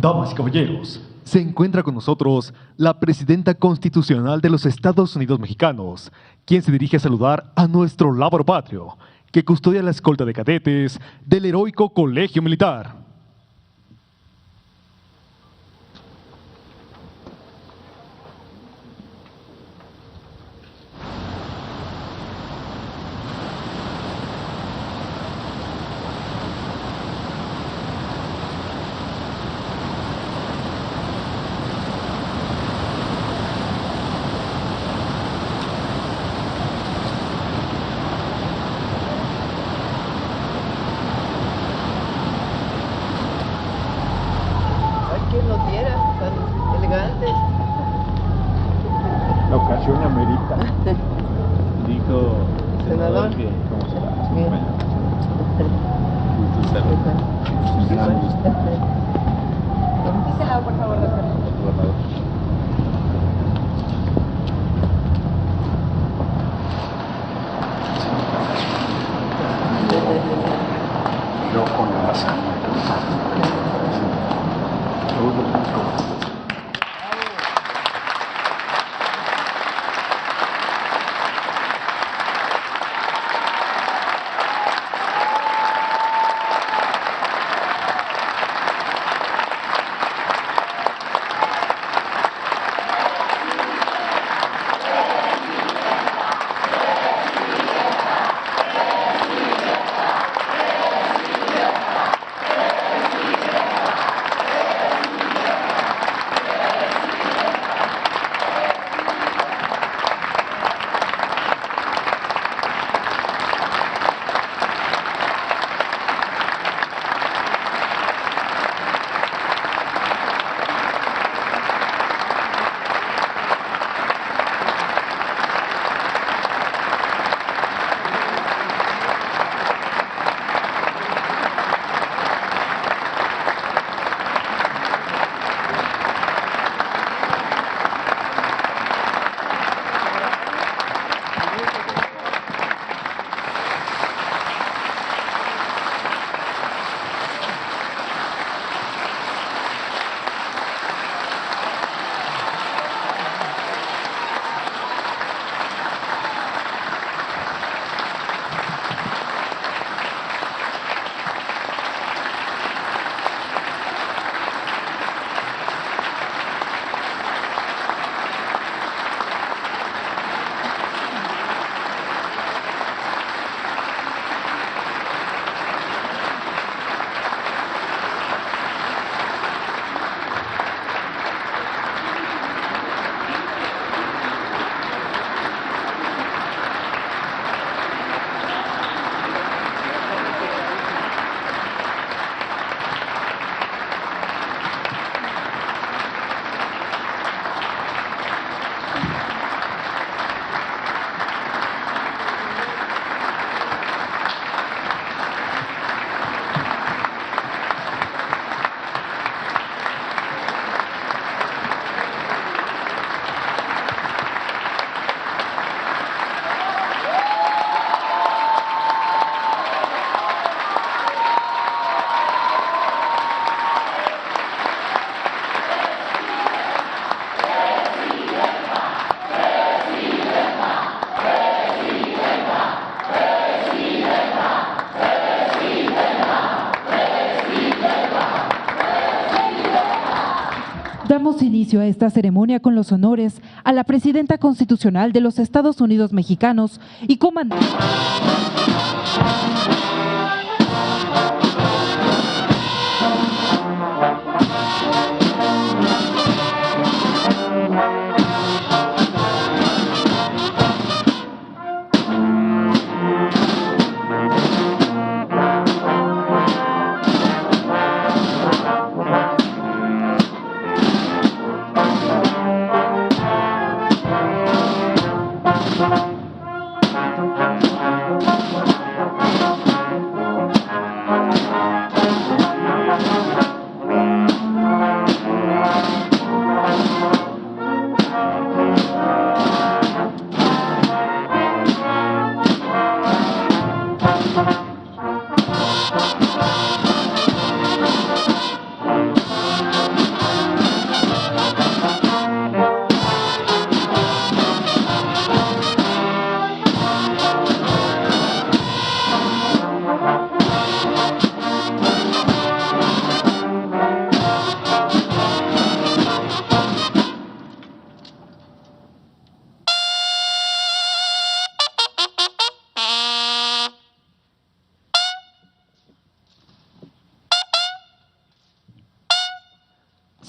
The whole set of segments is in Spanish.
Damas y caballeros, se encuentra con nosotros la presidenta constitucional de los Estados Unidos mexicanos, quien se dirige a saludar a nuestro lábaro patrio, que custodia la escolta de cadetes del heroico Colegio Militar. ¿Quién los diera? Tan elegantes. La ocasión amerita. Dijo el Senador. que ¿cómo estás? Bien. Bueno, tu salud. Un gran gusto. Dísela, por favor, doctor. Gobernador. Yo con la sangre. Damos inicio a esta ceremonia con los honores a la presidenta constitucional de los Estados Unidos mexicanos y comandante.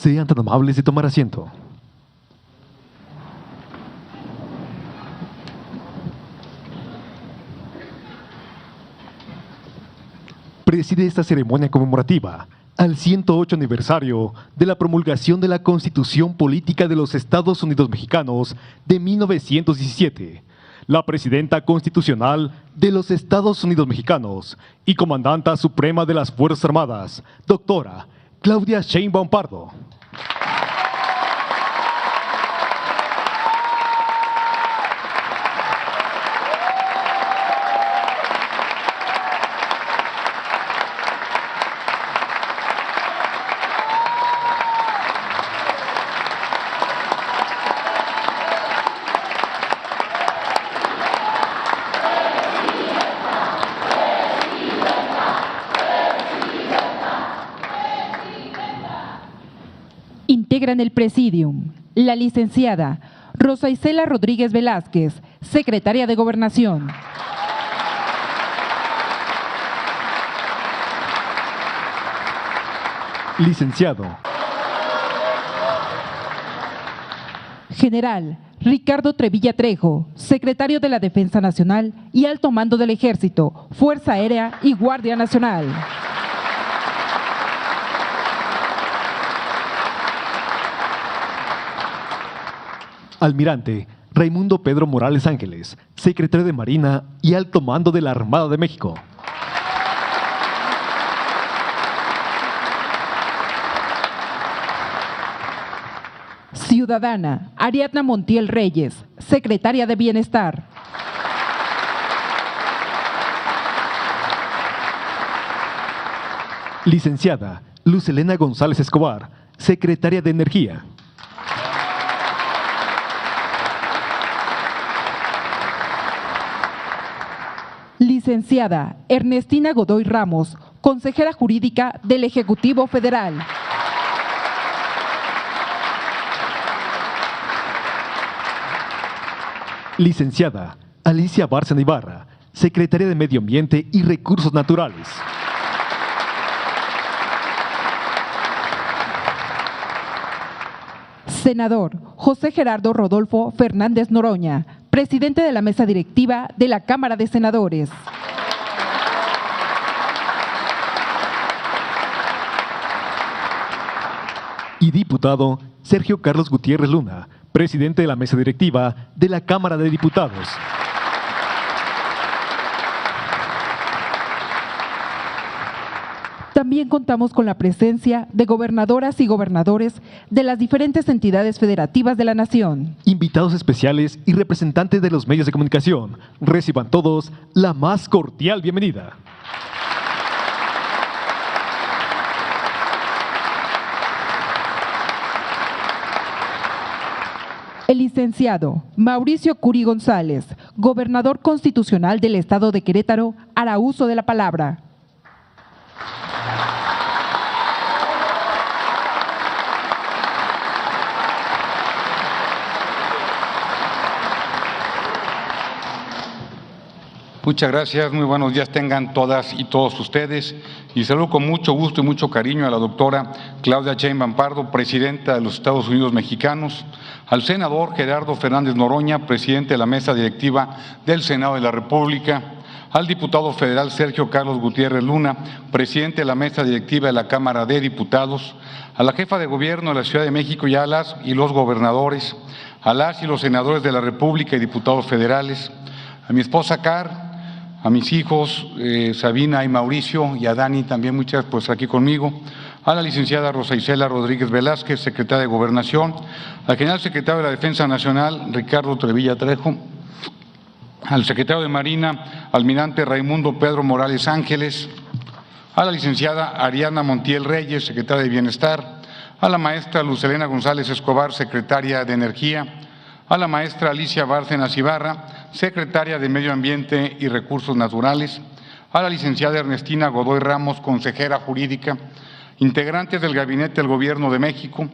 Sean tan amables de tomar asiento. Preside esta ceremonia conmemorativa al 108 aniversario de la promulgación de la Constitución Política de los Estados Unidos Mexicanos de 1917, la Presidenta Constitucional de los Estados Unidos Mexicanos y Comandanta Suprema de las Fuerzas Armadas, doctora Claudia Sheinbaum Pardo. Integran el Presidium la licenciada Rosa Isela Rodríguez Velázquez, secretaria de Gobernación. Licenciado General Ricardo Trevilla Trejo, secretario de la Defensa Nacional y Alto Mando del Ejército, Fuerza Aérea y Guardia Nacional. Almirante Raimundo Pedro Morales Ángeles, secretario de Marina y Alto Mando de la Armada de México. Ciudadana Ariadna Montiel Reyes, secretaria de Bienestar. Licenciada Luz Elena González Escobar, secretaria de Energía. Licenciada Ernestina Godoy Ramos, consejera jurídica del Ejecutivo Federal. Licenciada Alicia Bárcena Ibarra, secretaria de Medio Ambiente y Recursos Naturales. Senador José Gerardo Rodolfo Fernández Noroña, presidente de la mesa directiva de la Cámara de Senadores. Y diputado Sergio Carlos Gutiérrez Luna, presidente de la mesa directiva de la Cámara de Diputados. También contamos con la presencia de gobernadoras y gobernadores de las diferentes entidades federativas de la nación. Invitados especiales y representantes de los medios de comunicación, reciban todos la más cordial bienvenida. El licenciado Mauricio Curi González, gobernador constitucional del Estado de Querétaro, hará uso de la palabra. Muchas gracias, muy buenos días tengan todas y todos ustedes y saludo con mucho gusto y mucho cariño a la doctora Claudia Sheinbaum Pardo, presidenta de los Estados Unidos Mexicanos, al senador Gerardo Fernández Noroña, presidente de la mesa directiva del Senado de la República, al diputado federal Sergio Carlos Gutiérrez Luna, presidente de la mesa directiva de la Cámara de Diputados, a la jefa de gobierno de la Ciudad de México y a las y los gobernadores, a las y los senadores de la República y diputados federales, a mi esposa Car, a mis hijos Sabina y Mauricio y a Dani también, muchas pues aquí conmigo, a la licenciada Rosa Isela Rodríguez Velázquez, secretaria de Gobernación, al general secretario de la Defensa Nacional Ricardo Trevilla Trejo, al secretario de Marina Almirante Raimundo Pedro Morales Ángeles, a la licenciada Ariadna Montiel Reyes, secretaria de Bienestar, a la maestra Luz Elena González Escobar, secretaria de Energía, a la maestra Alicia Bárcenas Ibarra, secretaria de Medio Ambiente y Recursos Naturales, a la licenciada Ernestina Godoy Ramos, consejera jurídica, integrantes del Gabinete del Gobierno de México,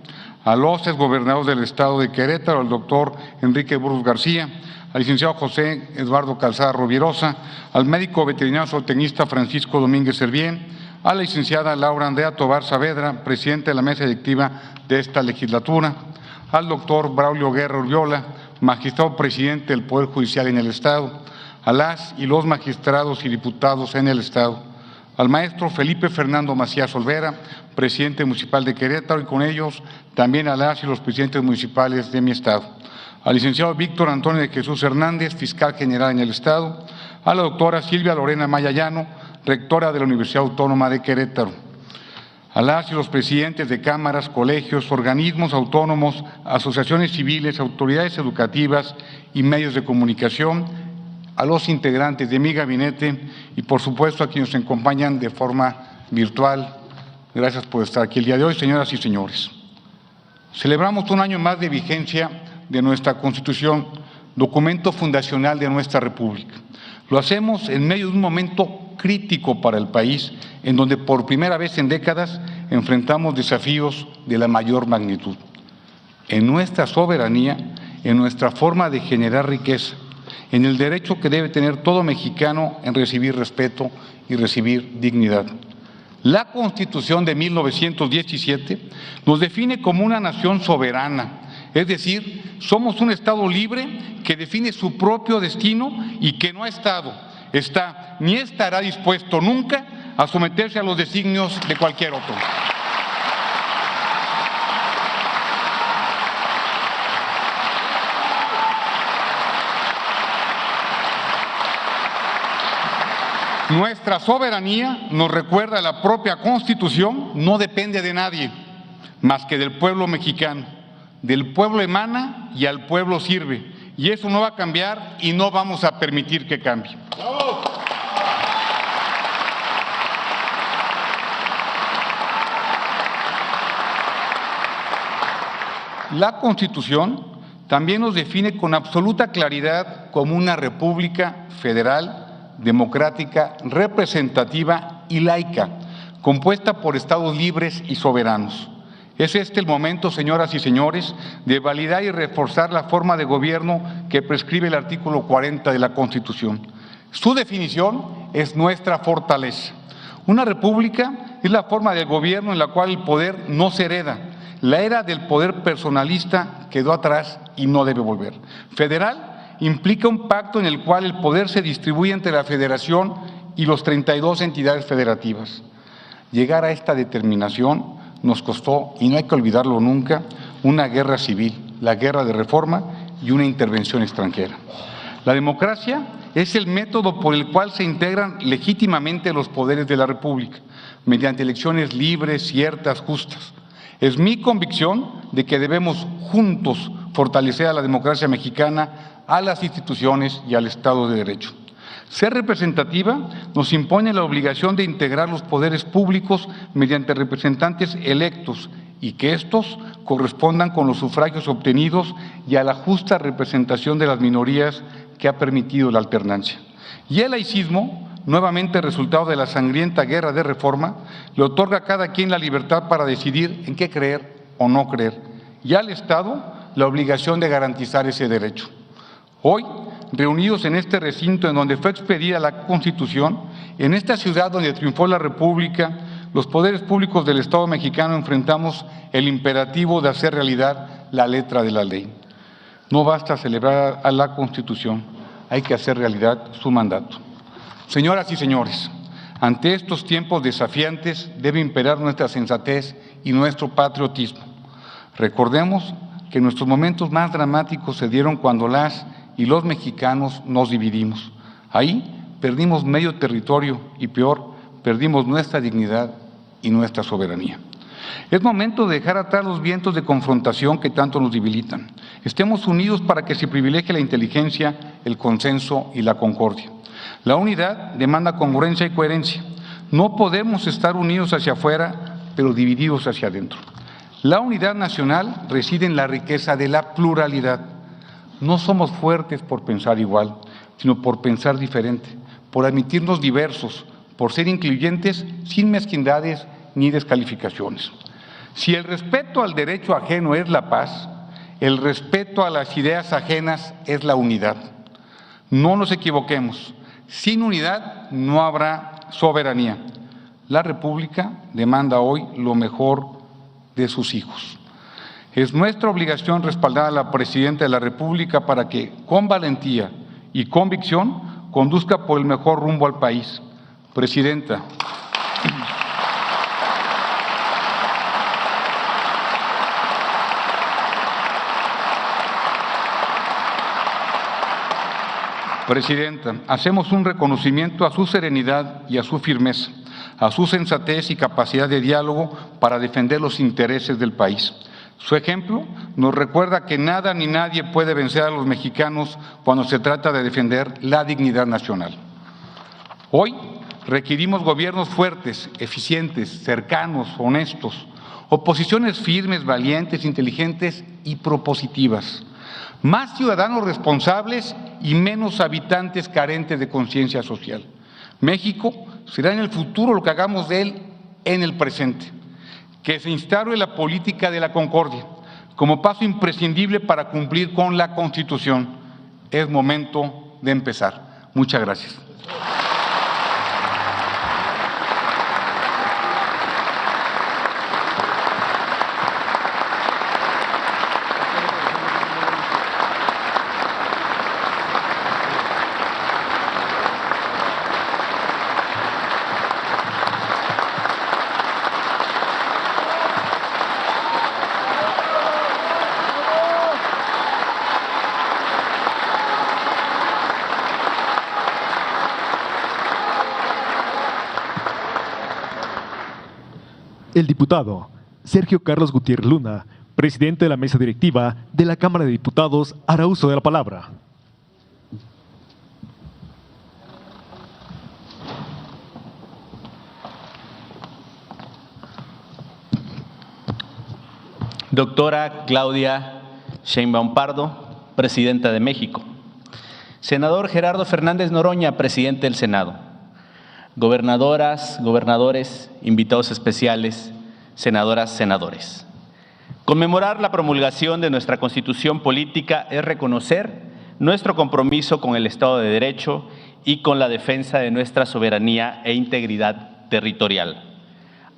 a los exgobernadores del Estado de Querétaro, al doctor Enrique Burgos García, al licenciado José Eduardo Calzada Rovirosa, al médico veterinario zootecnista Francisco Domínguez Servién, a la licenciada Laura Andrea Tobar Saavedra, presidenta de la mesa directiva de esta legislatura, al doctor Braulio Guerra Urriola, magistrado presidente del Poder Judicial en el Estado, a las y los magistrados y diputados en el Estado, al maestro Felipe Fernando Macías Olvera, presidente municipal de Querétaro, y con ellos también a las y los presidentes municipales de mi Estado, al licenciado Víctor Antonio de Jesús Hernández, fiscal general en el Estado, a la doctora Silvia Lorena Mayallano, rectora de la Universidad Autónoma de Querétaro, a las y los presidentes de cámaras, colegios, organismos autónomos, asociaciones civiles, autoridades educativas y medios de comunicación, a los integrantes de mi gabinete y, por supuesto, a quienes nos acompañan de forma virtual. Gracias por estar aquí el día de hoy, señoras y señores. Celebramos un año más de vigencia de nuestra Constitución, documento fundacional de nuestra República. Lo hacemos en medio de un momento crítico para el país, en donde por primera vez en décadas enfrentamos desafíos de la mayor magnitud. En nuestra soberanía, en nuestra forma de generar riqueza, en el derecho que debe tener todo mexicano en recibir respeto y recibir dignidad. La Constitución de 1917 nos define como una nación soberana, es decir, somos un Estado libre que define su propio destino y que no ha estado, está ni estará dispuesto nunca a someterse a los designios de cualquier otro. Nuestra soberanía, nos recuerda la propia Constitución, no depende de nadie más que del pueblo mexicano. Del pueblo emana y al pueblo sirve. Y eso no va a cambiar y no vamos a permitir que cambie. La Constitución también nos define con absoluta claridad como una república federal, democrática, representativa y laica, compuesta por estados libres y soberanos. Es este el momento, señoras y señores, de validar y reforzar la forma de gobierno que prescribe el artículo 40 de la Constitución. Su definición es nuestra fortaleza. Una república es la forma de gobierno en la cual el poder no se hereda. La era del poder personalista quedó atrás y no debe volver. Federal implica un pacto en el cual el poder se distribuye entre la Federación y los 32 entidades federativas. Llegar a esta determinación nos costó, y no hay que olvidarlo nunca, una guerra civil, la guerra de reforma y una intervención extranjera. La democracia es el método por el cual se integran legítimamente los poderes de la República, mediante elecciones libres, ciertas, justas. Es mi convicción de que debemos juntos fortalecer a la democracia mexicana, a las instituciones y al Estado de Derecho. Ser representativa nos impone la obligación de integrar los poderes públicos mediante representantes electos y que estos correspondan con los sufragios obtenidos y a la justa representación de las minorías que ha permitido la alternancia. Y el laicismo, nuevamente resultado de la sangrienta guerra de reforma, le otorga a cada quien la libertad para decidir en qué creer o no creer, y al Estado la obligación de garantizar ese derecho. Hoy, reunidos en este recinto en donde fue expedida la Constitución, en esta ciudad donde triunfó la República, los poderes públicos del Estado mexicano enfrentamos el imperativo de hacer realidad la letra de la ley. No basta celebrar a la Constitución, hay que hacer realidad su mandato. Señoras y señores, ante estos tiempos desafiantes debe imperar nuestra sensatez y nuestro patriotismo. Recordemos que nuestros momentos más dramáticos se dieron cuando las y los mexicanos nos dividimos. Ahí perdimos medio territorio y peor, perdimos nuestra dignidad y nuestra soberanía. Es momento de dejar atrás los vientos de confrontación que tanto nos debilitan. Estemos unidos para que se privilegie la inteligencia, el consenso y la concordia. La unidad demanda congruencia y coherencia. No podemos estar unidos hacia afuera, pero divididos hacia adentro. La unidad nacional reside en la riqueza de la pluralidad. No somos fuertes por pensar igual, sino por pensar diferente, por admitirnos diversos, por ser incluyentes sin mezquindades ni descalificaciones. Si el respeto al derecho ajeno es la paz, el respeto a las ideas ajenas es la unidad. No nos equivoquemos, sin unidad no habrá soberanía. La República demanda hoy lo mejor de sus hijos. Es nuestra obligación respaldar a la Presidenta de la República para que, con valentía y convicción, conduzca por el mejor rumbo al país. Presidenta, hacemos un reconocimiento a su serenidad y a su firmeza, a su sensatez y capacidad de diálogo para defender los intereses del país. Su ejemplo nos recuerda que nada ni nadie puede vencer a los mexicanos cuando se trata de defender la dignidad nacional. Hoy requerimos gobiernos fuertes, eficientes, cercanos, honestos, oposiciones firmes, valientes, inteligentes y propositivas, más ciudadanos responsables y menos habitantes carentes de conciencia social. México será en el futuro lo que hagamos de él en el presente. Que se instaure la política de la concordia como paso imprescindible para cumplir con la Constitución. Es momento de empezar. Muchas gracias. El diputado Sergio Carlos Gutiérrez Luna, presidente de la mesa directiva de la Cámara de Diputados, hará uso de la palabra. Doctora Claudia Sheinbaum Pardo, presidenta de México. Senador Gerardo Fernández Noroña, presidente del Senado. Gobernadoras, gobernadores, invitados especiales, senadoras, senadores. Conmemorar la promulgación de nuestra Constitución política es reconocer nuestro compromiso con el Estado de Derecho y con la defensa de nuestra soberanía e integridad territorial.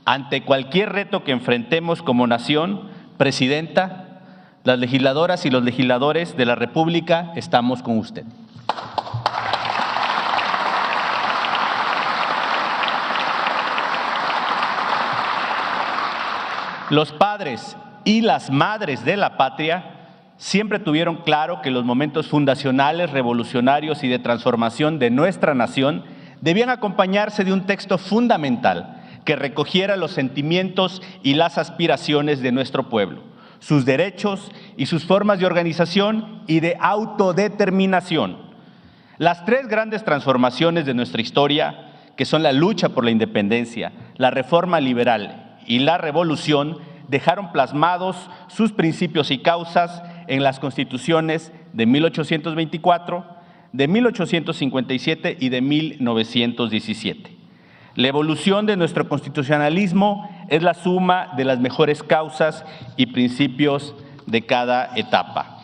Ante cualquier reto que enfrentemos como nación, Presidenta, las legisladoras y los legisladores de la República estamos con usted. Los padres y las madres de la patria siempre tuvieron claro que los momentos fundacionales, revolucionarios y de transformación de nuestra nación debían acompañarse de un texto fundamental que recogiera los sentimientos y las aspiraciones de nuestro pueblo, sus derechos y sus formas de organización y de autodeterminación. Las tres grandes transformaciones de nuestra historia, que son la lucha por la independencia, la reforma liberal y la revolución, dejaron plasmados sus principios y causas en las constituciones de 1824, de 1857 y de 1917. La evolución de nuestro constitucionalismo es la suma de las mejores causas y principios de cada etapa.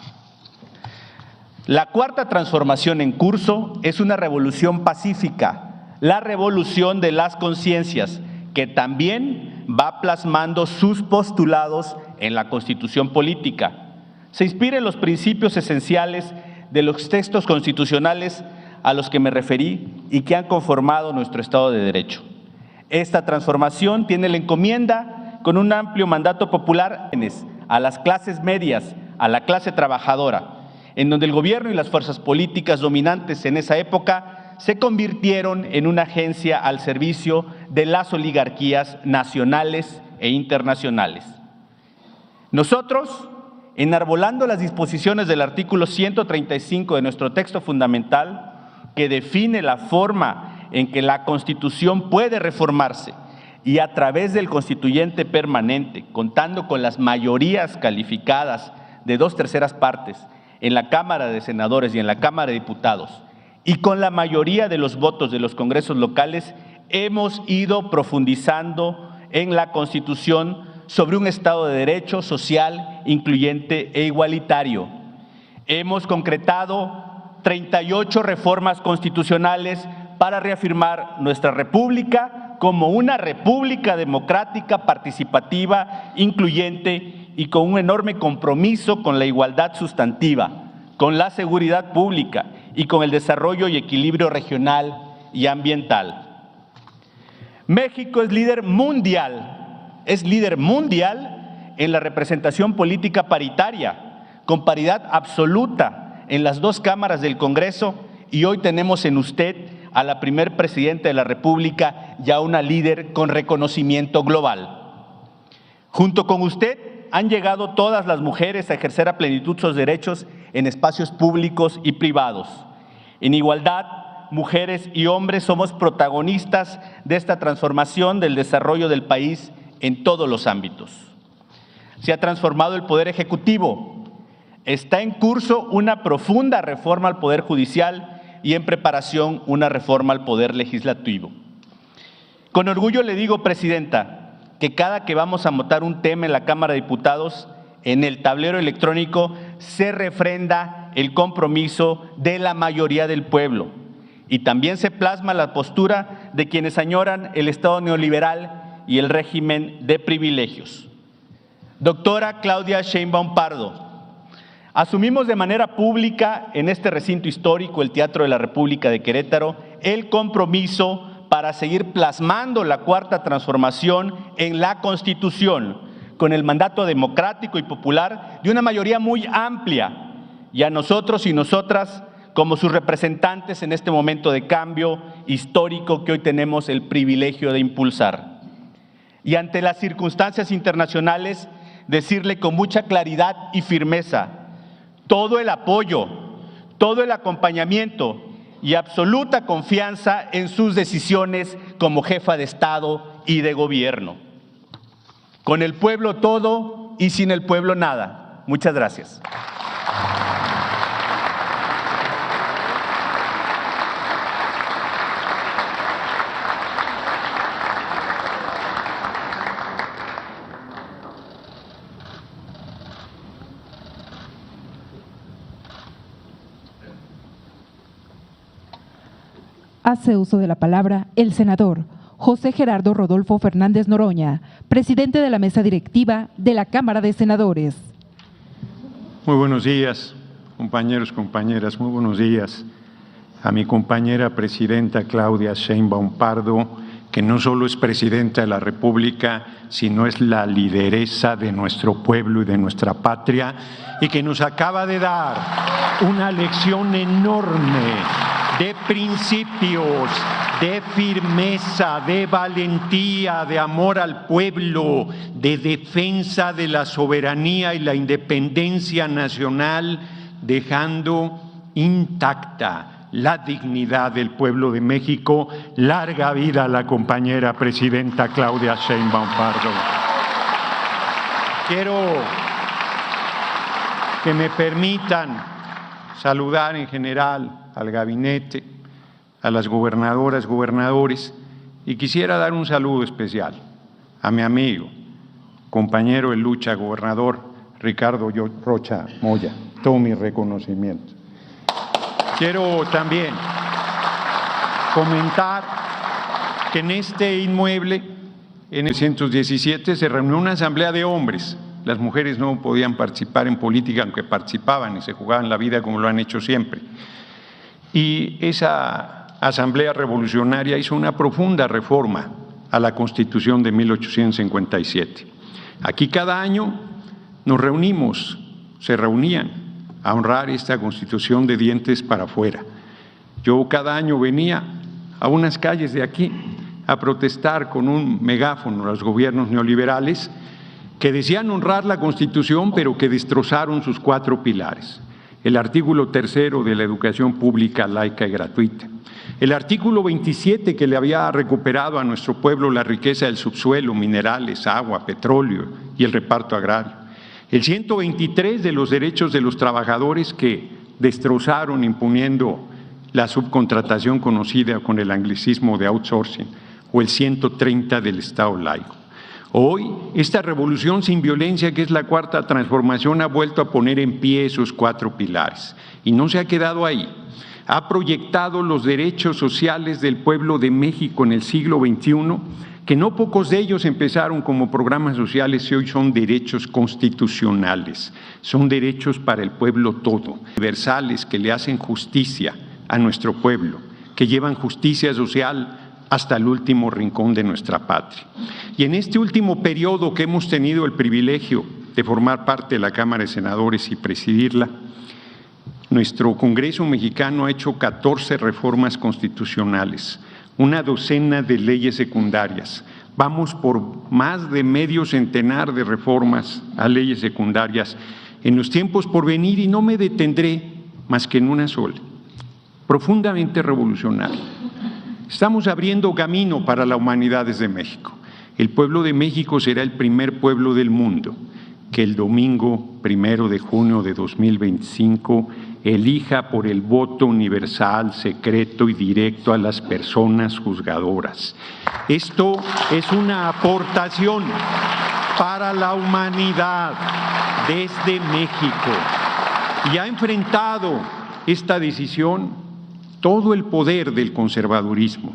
La cuarta transformación en curso es una revolución pacífica, la revolución de las conciencias, que también va plasmando sus postulados en la Constitución política. Se inspira en los principios esenciales de los textos constitucionales a los que me referí y que han conformado nuestro Estado de Derecho. Esta transformación tiene la encomienda con un amplio mandato popular a las clases medias, a la clase trabajadora, en donde el gobierno y las fuerzas políticas dominantes en esa época se convirtieron en una agencia al servicio de las oligarquías nacionales e internacionales. Nosotros, enarbolando las disposiciones del artículo 135 de nuestro texto fundamental, que define la forma en que la Constitución puede reformarse y a través del constituyente permanente, contando con las mayorías calificadas de 2/3 partes en la Cámara de Senadores y en la Cámara de Diputados, y con la mayoría de los votos de los congresos locales, hemos ido profundizando en la Constitución sobre un Estado de Derecho social, incluyente e igualitario. Hemos concretado 38 reformas constitucionales para reafirmar nuestra República como una república democrática, participativa, incluyente y con un enorme compromiso con la igualdad sustantiva, con la seguridad pública y con el desarrollo y equilibrio regional y ambiental. México es líder mundial en la representación política paritaria, con paridad absoluta en las dos cámaras del Congreso, y hoy tenemos en usted a la primer presidenta de la República y a una líder con reconocimiento global. Junto con usted han llegado todas las mujeres a ejercer a plenitud sus derechos en espacios públicos y privados. En igualdad, mujeres y hombres somos protagonistas de esta transformación del desarrollo del país en todos los ámbitos. Se ha transformado el Poder Ejecutivo. Está en curso una profunda reforma al Poder Judicial y en preparación una reforma al Poder Legislativo. Con orgullo le digo, Presidenta, que cada que vamos a votar un tema en la Cámara de Diputados, en el tablero electrónico se refrenda el compromiso de la mayoría del pueblo y también se plasma la postura de quienes añoran el Estado neoliberal y el régimen de privilegios. Doctora Claudia Sheinbaum Pardo, asumimos de manera pública en este recinto histórico, el Teatro de la República de Querétaro, el compromiso para seguir plasmando la cuarta transformación en la Constitución, con el mandato democrático y popular de una mayoría muy amplia, y a nosotros y nosotras como sus representantes en este momento de cambio histórico que hoy tenemos el privilegio de impulsar. Y ante las circunstancias internacionales, decirle con mucha claridad y firmeza todo el apoyo, todo el acompañamiento y absoluta confianza en sus decisiones como jefa de Estado y de Gobierno. Con el pueblo todo y sin el pueblo nada. Muchas gracias. Hace uso de la palabra el senador José Gerardo Rodolfo Fernández Noroña, presidente de la mesa directiva de la Cámara de Senadores. Muy buenos días, compañeros, compañeras, muy buenos días a mi compañera presidenta Claudia Sheinbaum Pardo, que no solo es presidenta de la República, sino es la lideresa de nuestro pueblo y de nuestra patria, y que nos acaba de dar una lección enorme de principios, de firmeza, de valentía, de amor al pueblo, de defensa de la soberanía y la independencia nacional, dejando intacta la dignidad del pueblo de México. Larga vida a la compañera presidenta Claudia Sheinbaum Pardo. Quiero que me permitan saludar en general al gabinete, a las gobernadoras, gobernadores, y quisiera dar un saludo especial a mi amigo, compañero de lucha, gobernador Ricardo Rocha Moya. Todo mi reconocimiento. Quiero también comentar que en este inmueble, en 1917, se reunió una asamblea de hombres. Las mujeres no podían participar en política, aunque participaban y se jugaban la vida como lo han hecho siempre. Y esa asamblea revolucionaria hizo una profunda reforma a la Constitución de 1857. Aquí cada año nos reunimos, se reunían a honrar esta Constitución de dientes para afuera. Yo cada año venía a unas calles de aquí a protestar con un megáfono a los gobiernos neoliberales que decían honrar la Constitución, pero que destrozaron sus 4 pilares. El artículo 3 de la educación pública, laica y gratuita. El artículo 27 que le había recuperado a nuestro pueblo la riqueza del subsuelo, minerales, agua, petróleo y el reparto agrario. El 123 de los derechos de los trabajadores que destrozaron imponiendo la subcontratación conocida con el anglicismo de outsourcing, o el 130 del Estado laico. Hoy, esta revolución sin violencia, que es la cuarta transformación, ha vuelto a poner en pie esos 4 pilares. Y no se ha quedado ahí. ha proyectado los derechos sociales del pueblo de México en el siglo XXI, que no pocos de ellos empezaron como programas sociales y hoy son derechos constitucionales, son derechos para el pueblo todo, universales que le hacen justicia a nuestro pueblo, que llevan justicia social hasta el último rincón de nuestra patria. Y en este último periodo que hemos tenido el privilegio de formar parte de la Cámara de Senadores y presidirla, nuestro Congreso mexicano ha hecho 14 reformas constitucionales, una docena de leyes secundarias. Vamos por más de medio centenar de reformas a leyes secundarias en los tiempos por venir y no me detendré más que en una sola, profundamente revolucionaria. Estamos abriendo camino para la humanidad desde México. El pueblo de México será el primer pueblo del mundo que el domingo 1 de junio de 2025 elija por el voto universal, secreto y directo a las personas juzgadoras. Esto es una aportación para la humanidad desde México. Y ha enfrentado esta decisión todo el poder del conservadurismo,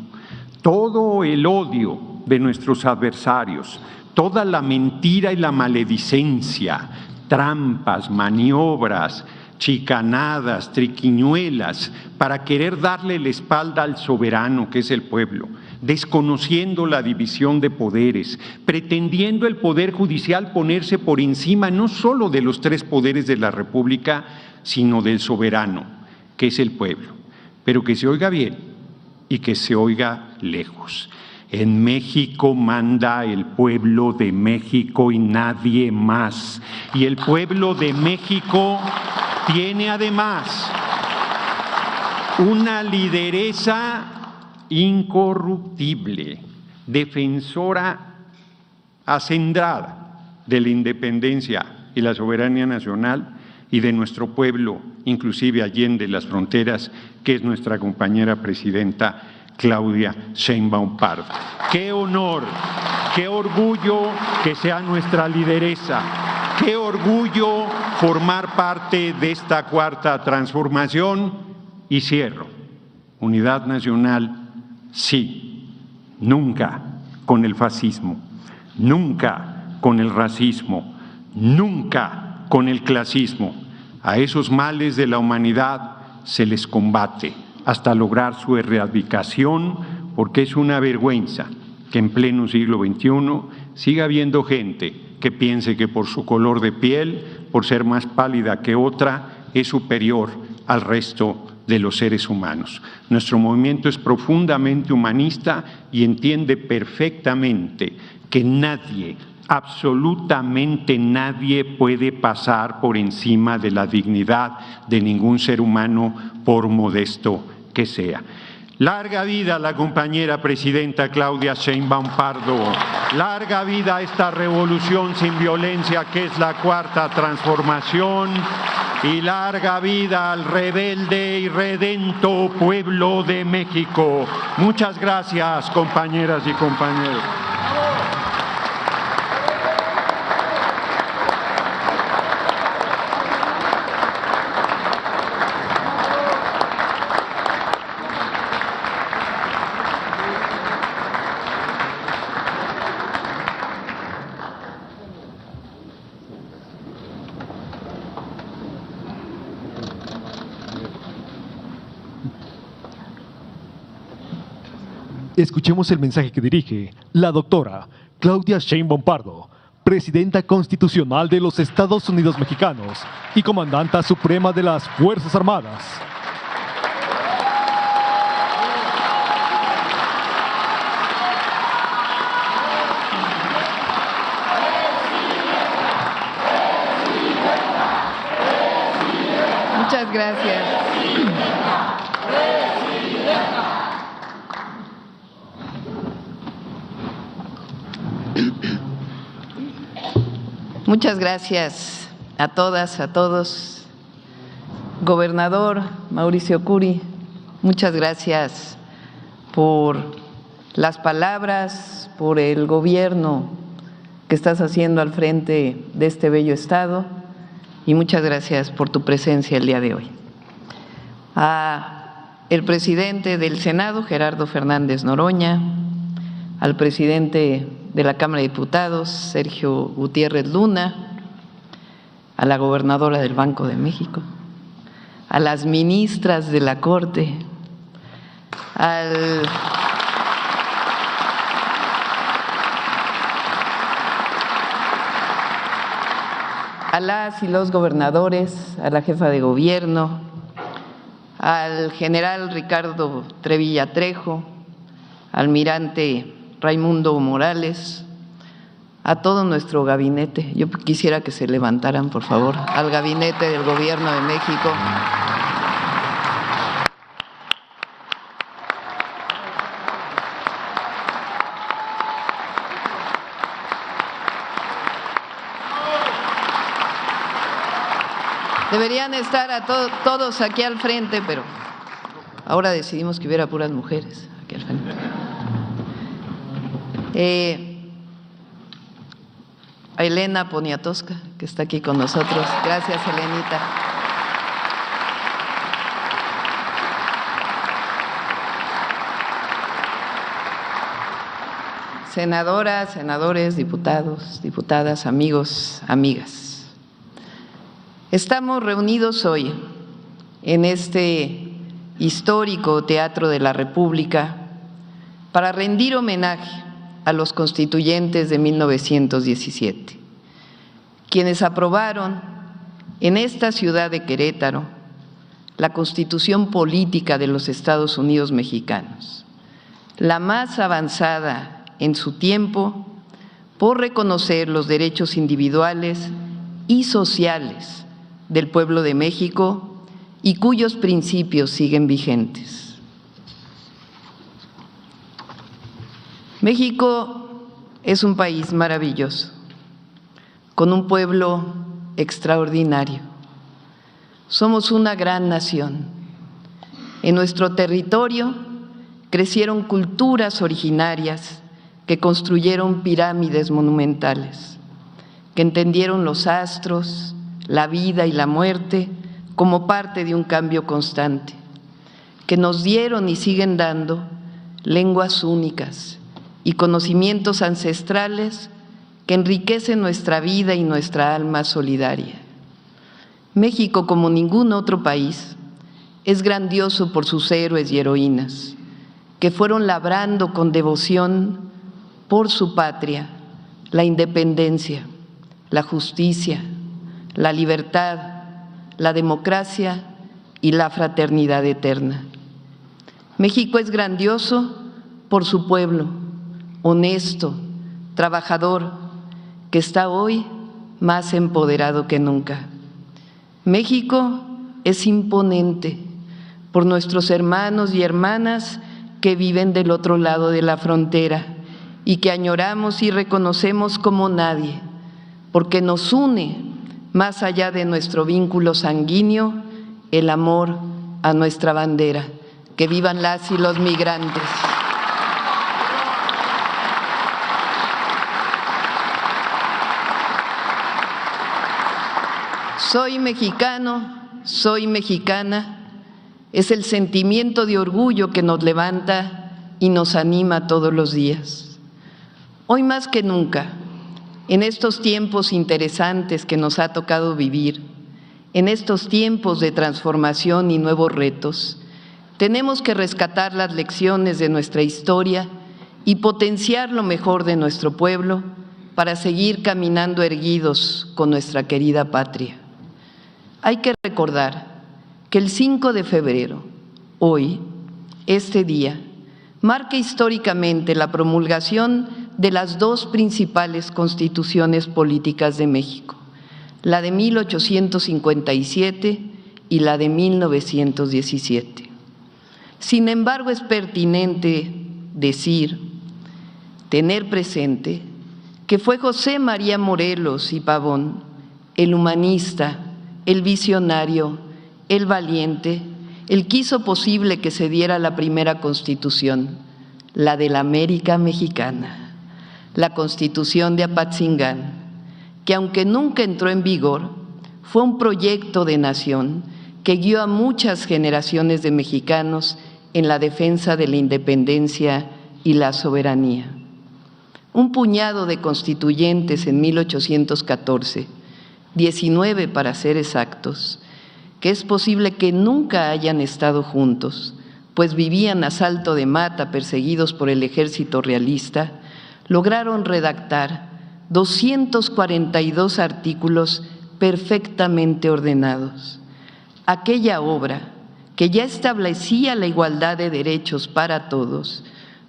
todo el odio de nuestros adversarios, toda la mentira y la maledicencia, trampas, maniobras, chicanadas, triquiñuelas, para querer darle la espalda al soberano que es el pueblo, desconociendo la división de poderes, pretendiendo el Poder Judicial ponerse por encima no solo de los 3 poderes de la República, sino del soberano, que es el pueblo. Pero que se oiga bien y que se oiga lejos. En México manda el pueblo de México y nadie más. Y el pueblo de México tiene además una lideresa incorruptible, defensora acendrada de la independencia y la soberanía nacional y de nuestro pueblo, inclusive allende las fronteras, que es nuestra compañera presidenta Claudia Sheinbaum Pardo. ¡Qué honor, qué orgullo que sea nuestra lideresa! ¡Qué orgullo formar parte de esta cuarta transformación! Y cierro. Unidad nacional, sí. Nunca con el fascismo, nunca con el racismo, nunca con el clasismo. A esos males de la humanidad se les combate hasta lograr su erradicación, porque es una vergüenza que en pleno siglo XXI siga habiendo gente que piense que por su color de piel, por ser más pálida que otra, es superior al resto de los seres humanos. Nuestro movimiento es profundamente humanista y entiende perfectamente que nadie, absolutamente nadie puede pasar por encima de la dignidad de ningún ser humano, por modesto que sea. Larga vida a la compañera presidenta Claudia Sheinbaum Pardo. Larga vida a esta revolución sin violencia que es la cuarta transformación. Y larga vida al rebelde y redento pueblo de México. Muchas gracias, compañeras y compañeros. Escuchemos el mensaje que dirige la doctora Claudia Sheinbaum Pardo, presidenta constitucional de los Estados Unidos Mexicanos y comandanta suprema de las Fuerzas Armadas. Muchas gracias. Muchas gracias a todas, a todos. Gobernador Mauricio Curi, muchas gracias por las palabras, por el gobierno que estás haciendo al frente de este bello estado y muchas gracias por tu presencia el día de hoy. A el presidente del Senado, Gerardo Fernández Noroña, al presidente de la Cámara de Diputados, Sergio Gutiérrez Luna, a la gobernadora del Banco de México, a las ministras de la Corte, a las y los gobernadores, a la jefa de gobierno, al general Ricardo Trevilla Trejo, al almirante Raimundo Morales, a todo nuestro gabinete. Yo quisiera que se levantaran, por favor, al gabinete del Gobierno de México. Deberían estar todos aquí al frente, pero ahora decidimos que hubiera puras mujeres aquí al frente. A Elena Poniatowska, que está aquí con nosotros. Gracias, Elenita. Senadoras, senadores, diputados, diputadas, amigos, amigas. Estamos reunidos hoy en este histórico Teatro de la República para rendir homenaje a los constituyentes de 1917, quienes aprobaron en esta ciudad de Querétaro la Constitución Política de los Estados Unidos Mexicanos, la más avanzada en su tiempo por reconocer los derechos individuales y sociales del pueblo de México y cuyos principios siguen vigentes. México es un país maravilloso, con un pueblo extraordinario. Somos una gran nación. En nuestro territorio crecieron culturas originarias que construyeron pirámides monumentales, que entendieron los astros, la vida y la muerte como parte de un cambio constante, que nos dieron y siguen dando lenguas únicas y conocimientos ancestrales que enriquecen nuestra vida y nuestra alma solidaria. México, como ningún otro país, es grandioso por sus héroes y heroínas, que fueron labrando con devoción por su patria la independencia, la justicia, la libertad, la democracia y la fraternidad eterna. México es grandioso por su pueblo, honesto, trabajador, que está hoy más empoderado que nunca. México es imponente por nuestros hermanos y hermanas que viven del otro lado de la frontera y que añoramos y reconocemos como nadie, porque nos une, más allá de nuestro vínculo sanguíneo, el amor a nuestra bandera. Que vivan las y los migrantes. Soy mexicano, soy mexicana, es el sentimiento de orgullo que nos levanta y nos anima todos los días. Hoy más que nunca, en estos tiempos interesantes que nos ha tocado vivir, en estos tiempos de transformación y nuevos retos, tenemos que rescatar las lecciones de nuestra historia y potenciar lo mejor de nuestro pueblo para seguir caminando erguidos con nuestra querida patria. Hay que recordar que el 5 de febrero, hoy, este día, marca históricamente la promulgación de las dos principales constituciones políticas de México, la de 1857 y la de 1917. Sin embargo, es pertinente decir, tener presente, que fue José María Morelos y Pavón, el humanista, el visionario, el valiente, el que hizo posible que se diera la primera constitución, la de la América Mexicana, la Constitución de Apatzingán, que aunque nunca entró en vigor, fue un proyecto de nación que guió a muchas generaciones de mexicanos en la defensa de la independencia y la soberanía. Un puñado de constituyentes en 1814, 19 para ser exactos, que es posible que nunca hayan estado juntos, pues vivían a salto de mata perseguidos por el ejército realista, lograron redactar 242 artículos perfectamente ordenados. Aquella obra, que ya establecía la igualdad de derechos para todos,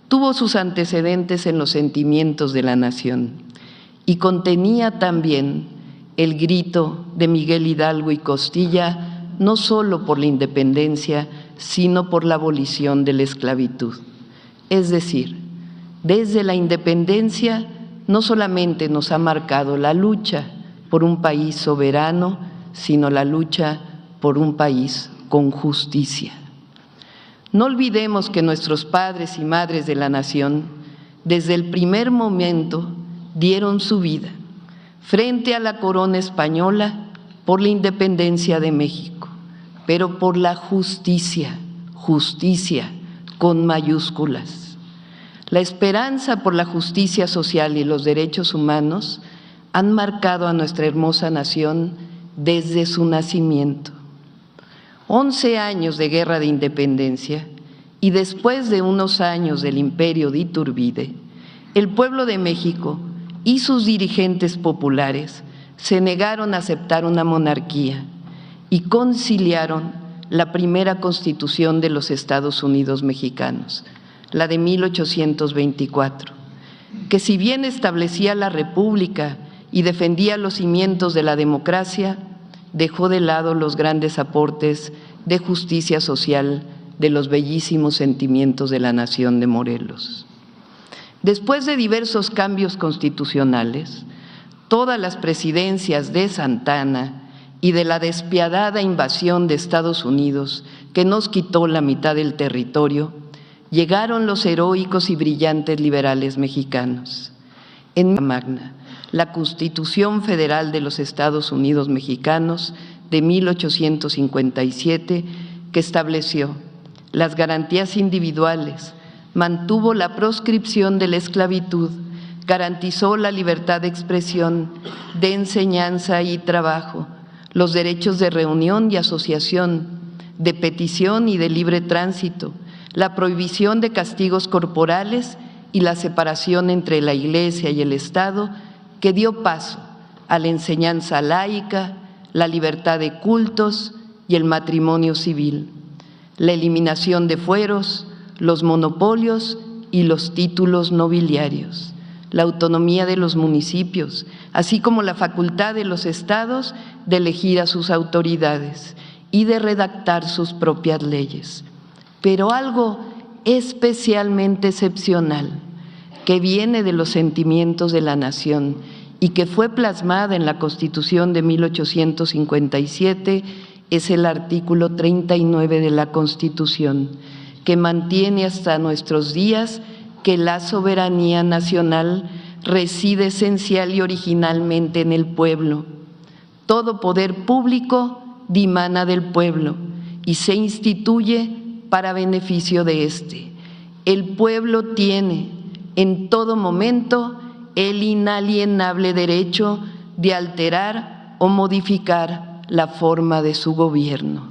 tuvo sus antecedentes en los sentimientos de la nación y contenía también el grito de Miguel Hidalgo y Costilla, no solo por la independencia, sino por la abolición de la esclavitud. Es decir, desde la independencia no solamente nos ha marcado la lucha por un país soberano, sino la lucha por un país con justicia. No olvidemos que nuestros padres y madres de la nación, desde el primer momento, dieron su vida frente a la corona española por la independencia de México, pero por la justicia, justicia con mayúsculas. La esperanza por la justicia social y los derechos humanos han marcado a nuestra hermosa nación desde su nacimiento. 11 años de guerra de independencia y después de unos años del imperio de Iturbide, el pueblo de México y sus dirigentes populares se negaron a aceptar una monarquía y conciliaron la primera Constitución de los Estados Unidos mexicanos, la de 1824, que si bien establecía la República y defendía los cimientos de la democracia, dejó de lado los grandes aportes de justicia social de los bellísimos sentimientos de la nación de Morelos. Después de diversos cambios constitucionales, todas las presidencias de Santa Anna y de la despiadada invasión de Estados Unidos, que nos quitó la mitad del territorio, llegaron los heroicos y brillantes liberales mexicanos. En Magna, la Constitución Federal de los Estados Unidos Mexicanos de 1857, que estableció las garantías individuales, mantuvo la proscripción de la esclavitud, garantizó la libertad de expresión, de enseñanza y trabajo, los derechos de reunión y asociación, de petición y de libre tránsito, la prohibición de castigos corporales y la separación entre la Iglesia y el Estado, que dio paso a la enseñanza laica, la libertad de cultos y el matrimonio civil, la eliminación de fueros, los monopolios y los títulos nobiliarios, la autonomía de los municipios, así como la facultad de los estados de elegir a sus autoridades y de redactar sus propias leyes. Pero algo especialmente excepcional, que viene de los sentimientos de la nación y que fue plasmada en la Constitución de 1857, es el artículo 39 de la Constitución, que mantiene hasta nuestros días que la soberanía nacional reside esencial y originalmente en el pueblo. Todo poder público dimana del pueblo y se instituye para beneficio de éste. El pueblo tiene en todo momento el inalienable derecho de alterar o modificar la forma de su gobierno.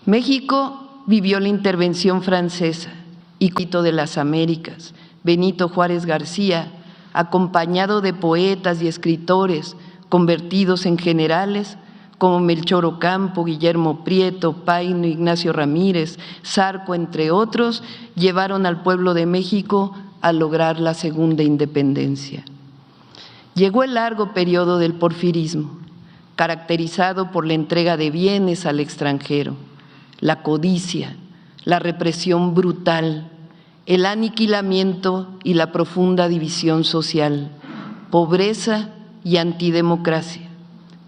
México vivió la intervención francesa y de las Américas, Benito Juárez García, acompañado de poetas y escritores convertidos en generales como Melchor Ocampo, Guillermo Prieto, Paino, Ignacio Ramírez, Zarco, entre otros, llevaron al pueblo de México a lograr la segunda independencia. Llegó el largo periodo del porfirismo, caracterizado por la entrega de bienes al extranjero, la codicia, la represión brutal, el aniquilamiento y la profunda división social, pobreza y antidemocracia,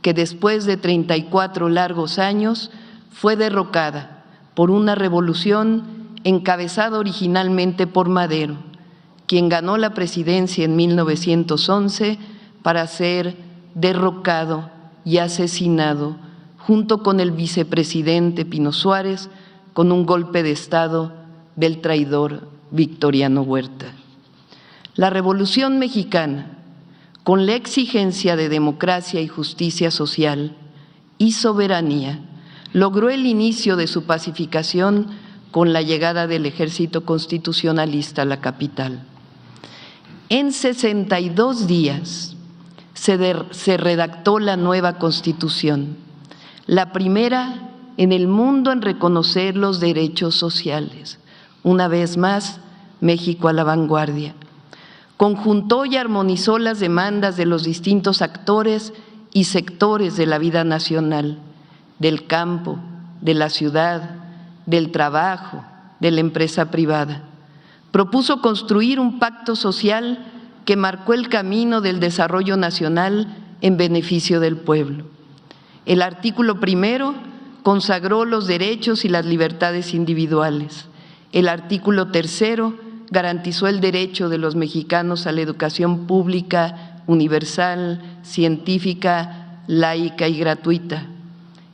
que después de 34 largos años fue derrocada por una revolución encabezada originalmente por Madero, quien ganó la presidencia en 1911 para ser derrocado y asesinado junto con el vicepresidente Pino Suárez, con un golpe de Estado del traidor Victoriano Huerta. La Revolución Mexicana, con la exigencia de democracia y justicia social y soberanía, logró el inicio de su pacificación con la llegada del ejército constitucionalista a la capital. En 62 días se redactó la nueva Constitución, la primera en el mundo en reconocer los derechos sociales. Una vez más, México a la vanguardia. Conjuntó y armonizó las demandas de los distintos actores y sectores de la vida nacional, del campo, de la ciudad, del trabajo, de la empresa privada. Propuso construir un pacto social que marcó el camino del desarrollo nacional en beneficio del pueblo. El artículo primero consagró los derechos y las libertades individuales. El artículo tercero garantizó el derecho de los mexicanos a la educación pública, universal, científica, laica y gratuita.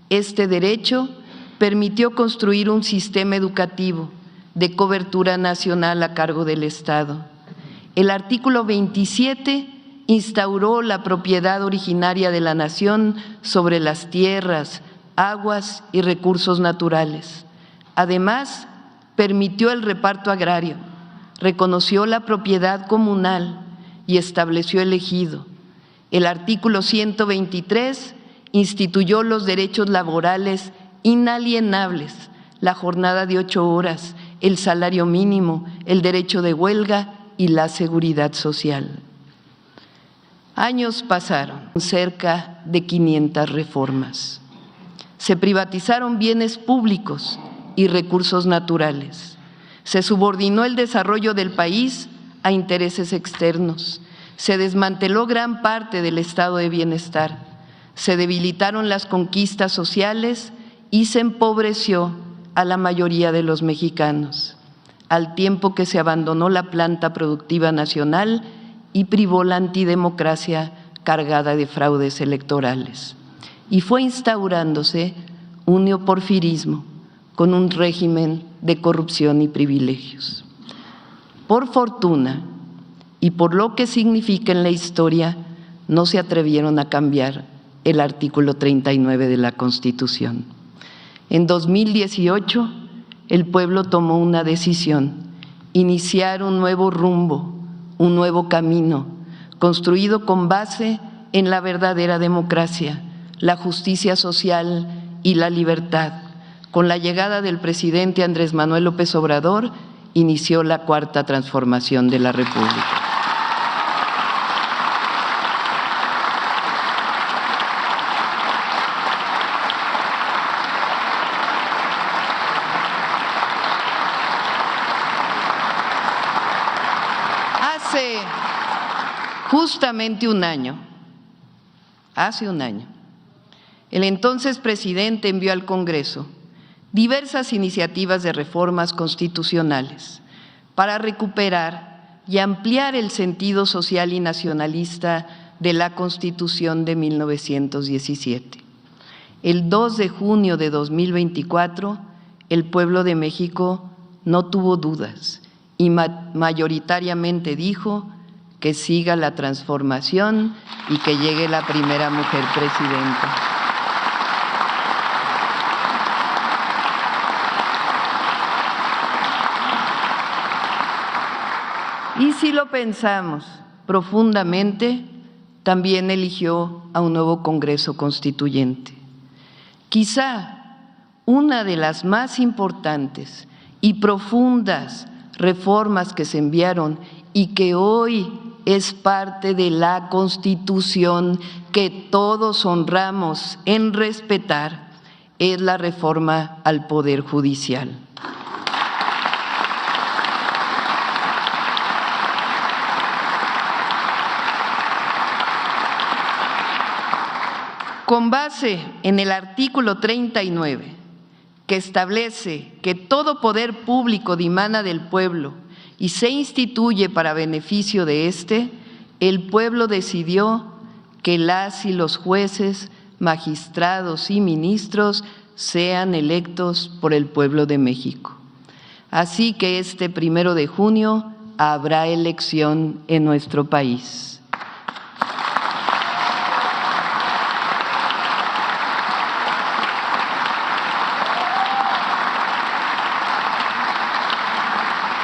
Este derecho permitió construir un sistema educativo de cobertura nacional a cargo del Estado. El artículo 27 instauró la propiedad originaria de la nación sobre las tierras, aguas y recursos naturales. Además, permitió el reparto agrario, reconoció la propiedad comunal y estableció el ejido. El artículo 123 instituyó los derechos laborales inalienables, la jornada de 8 horas, el salario mínimo, el derecho de huelga y la seguridad social. Años pasaron, cerca de 500 reformas. Se privatizaron bienes públicos y recursos naturales. Se subordinó el desarrollo del país a intereses externos. Se desmanteló gran parte del estado de bienestar. Se debilitaron las conquistas sociales y se empobreció a la mayoría de los mexicanos, al tiempo que se abandonó la planta productiva nacional y privó la antidemocracia cargada de fraudes electorales. Y fue instaurándose un neoporfirismo con un régimen de corrupción y privilegios. Por fortuna, y por lo que significa en la historia, no se atrevieron a cambiar el artículo 39 de la Constitución. En 2018, el pueblo tomó una decisión: iniciar un nuevo rumbo, un nuevo camino, construido con base en la verdadera democracia, la justicia social y la libertad. Con la llegada del presidente Andrés Manuel López Obrador, inició la cuarta transformación de la República. Hace justamente un año, el entonces presidente envió al Congreso diversas iniciativas de reformas constitucionales para recuperar y ampliar el sentido social y nacionalista de la Constitución de 1917. El 2 de junio de 2024, el pueblo de México no tuvo dudas y mayoritariamente dijo que siga la transformación y que llegue la primera mujer presidenta. Y si lo pensamos profundamente, también eligió a un nuevo Congreso Constituyente. Quizá una de las más importantes y profundas reformas que se enviaron y que hoy es parte de la Constitución que todos honramos en respetar, es la reforma al Poder Judicial. Con base en el artículo 39, que establece que todo poder público dimana del pueblo y se instituye para beneficio de éste, el pueblo decidió que las y los jueces magistrados y ministros sean electos por el pueblo de México. Así que este 1 de junio habrá elección en nuestro país.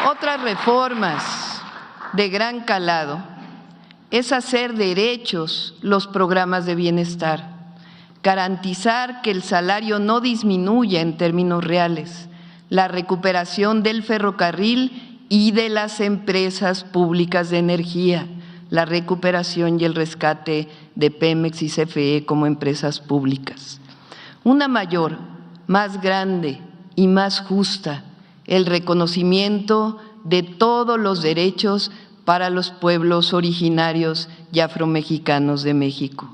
Otras reformas de gran calado es hacer derechos los programas de bienestar, garantizar que el salario no disminuya en términos reales, la recuperación del ferrocarril y de las empresas públicas de energía, la recuperación y el rescate de Pemex y CFE como empresas públicas. Una mayor, más grande y más justa, el reconocimiento de todos los derechos para los pueblos originarios y afromexicanos de México.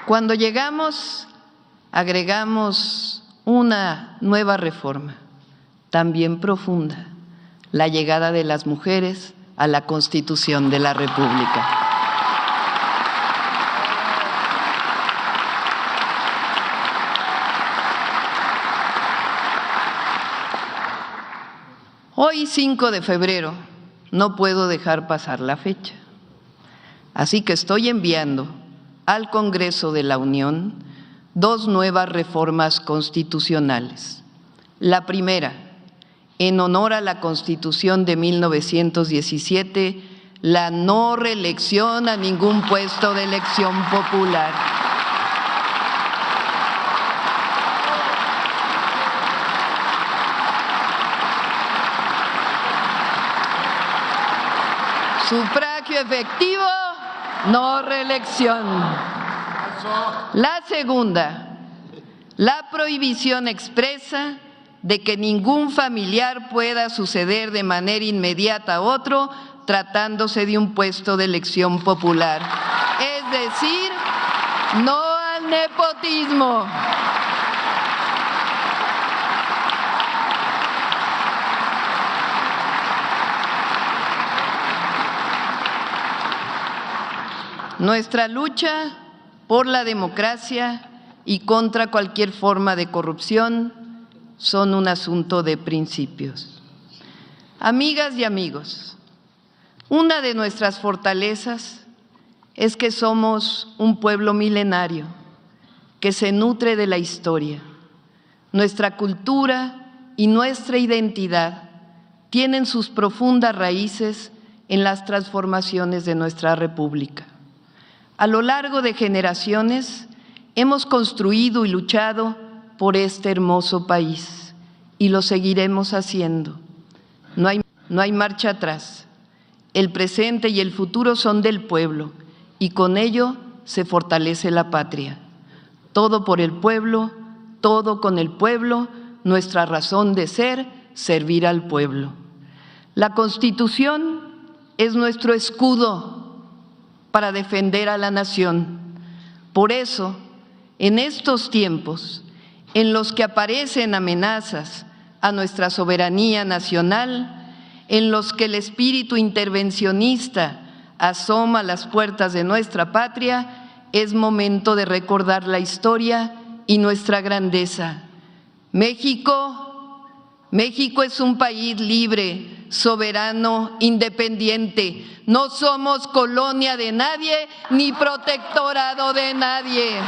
Cuando llegamos, agregamos una nueva reforma, también profunda, la llegada de las mujeres a la Constitución de la República. Hoy, 5 de febrero, no puedo dejar pasar la fecha, así que estoy enviando al Congreso de la Unión 2 nuevas reformas constitucionales. La primera, en honor a la Constitución de 1917, la no reelección a ningún puesto de elección popular. Sufragio efectivo, no reelección. La segunda, la prohibición expresa de que ningún familiar pueda suceder de manera inmediata a otro tratándose de un puesto de elección popular. Es decir, no al nepotismo. Nuestra lucha por la democracia y contra cualquier forma de corrupción son un asunto de principios. Amigas y amigos, una de nuestras fortalezas es que somos un pueblo milenario que se nutre de la historia. Nuestra cultura y nuestra identidad tienen sus profundas raíces en las transformaciones de nuestra República. A lo largo de generaciones hemos construido y luchado por este hermoso país y lo seguiremos haciendo. No hay marcha atrás. El presente y el futuro son del pueblo y con ello se fortalece la patria. Todo por el pueblo, todo con el pueblo, nuestra razón de ser, servir al pueblo. La Constitución es nuestro escudo para defender a la nación. Por eso, en estos tiempos en los que aparecen amenazas a nuestra soberanía nacional, en los que el espíritu intervencionista asoma a las puertas de nuestra patria, es momento de recordar la historia y nuestra grandeza. México es un país libre, soberano, independiente. No somos colonia de nadie ni protectorado de nadie.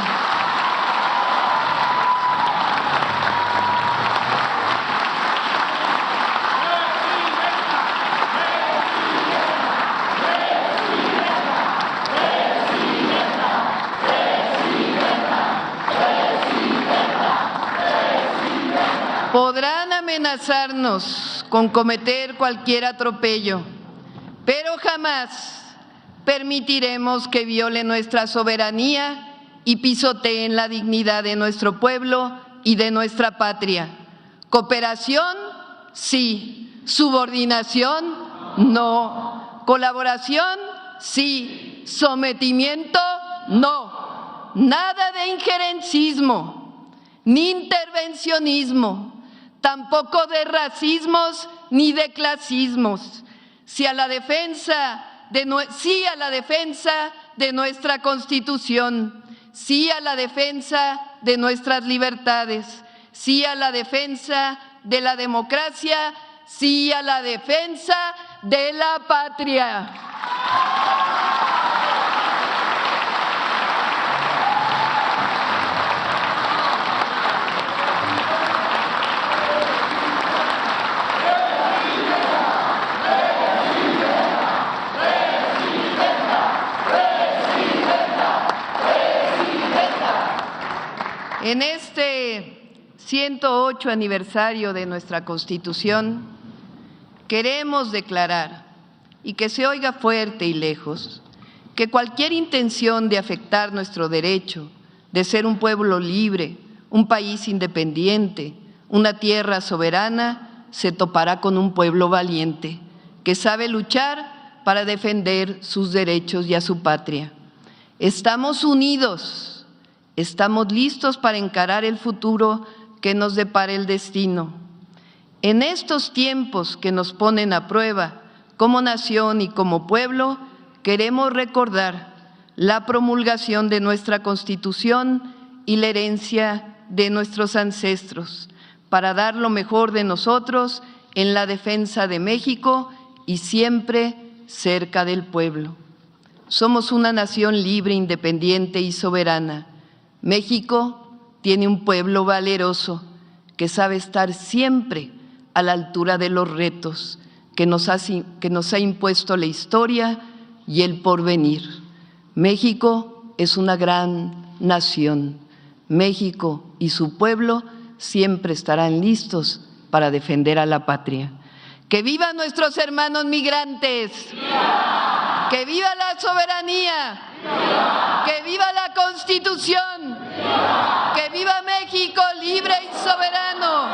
Podrán amenazarnos con cometer cualquier atropello, pero jamás permitiremos que violen nuestra soberanía y pisoteen la dignidad de nuestro pueblo y de nuestra patria. Cooperación, sí. Subordinación, no. Colaboración, sí. Sometimiento, no. Nada de injerencismo, ni intervencionismo. tampoco de racismos ni de clasismos. Sí a la defensa de nuestra Constitución, sí a la defensa de nuestras libertades, sí a la defensa de la democracia, sí a la defensa de la patria. En este 108 aniversario de nuestra Constitución, queremos declarar, y que se oiga fuerte y lejos, que cualquier intención de afectar nuestro derecho de ser un pueblo libre, un país independiente, una tierra soberana, se topará con un pueblo valiente, que sabe luchar para defender sus derechos y a su patria. Estamos unidos. Estamos listos para encarar el futuro que nos depara el destino. En estos tiempos que nos ponen a prueba como nación y como pueblo, queremos recordar la promulgación de nuestra Constitución y la herencia de nuestros ancestros, para dar lo mejor de nosotros en la defensa de México y siempre cerca del pueblo. Somos una nación libre, independiente y soberana. México tiene un pueblo valeroso que sabe estar siempre a la altura de los retos que nos ha impuesto la historia y el porvenir. México es una gran nación. México y su pueblo siempre estarán listos para defender a la patria. ¡Que vivan nuestros hermanos migrantes! ¡Viva! ¡Que viva la soberanía! ¡Viva! ¡Que viva la Constitución! ¡Viva! ¡Que viva México libre y soberano!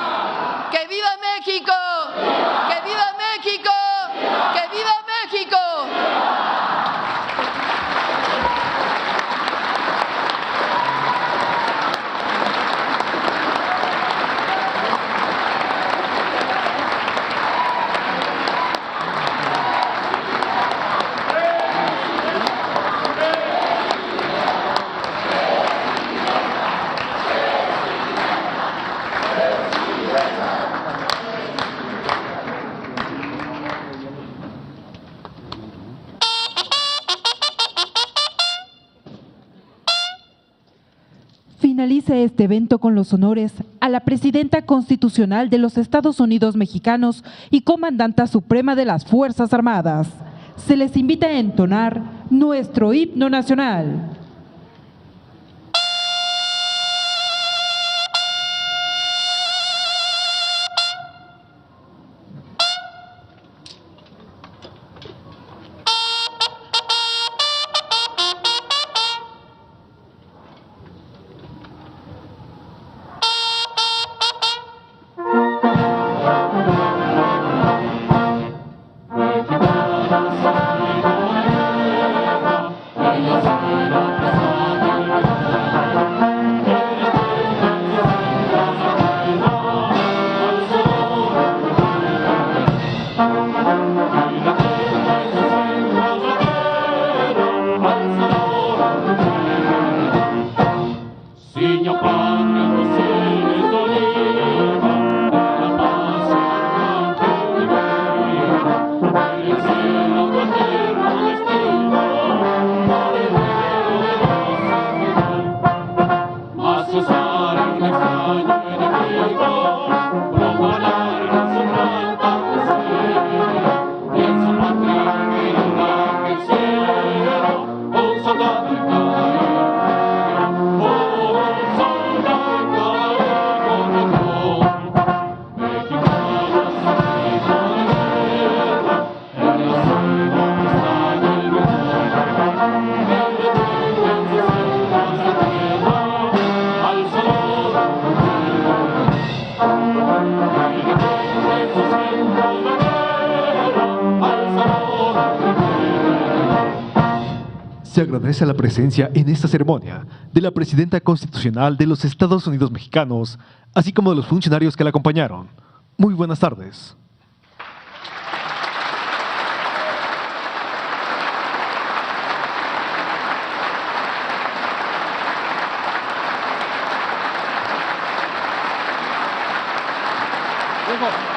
¡Que viva México! ¡Viva! ¡Que viva México! ¡Viva! ¡Que viva México! Finaliza este evento con los honores a la Presidenta Constitucional de los Estados Unidos Mexicanos y Comandanta Suprema de las Fuerzas Armadas. Se les invita a entonar nuestro himno nacional. Se agradece la presencia en esta ceremonia de la Presidenta Constitucional de los Estados Unidos Mexicanos, así como de los funcionarios que la acompañaron. Muy buenas tardes. Luego.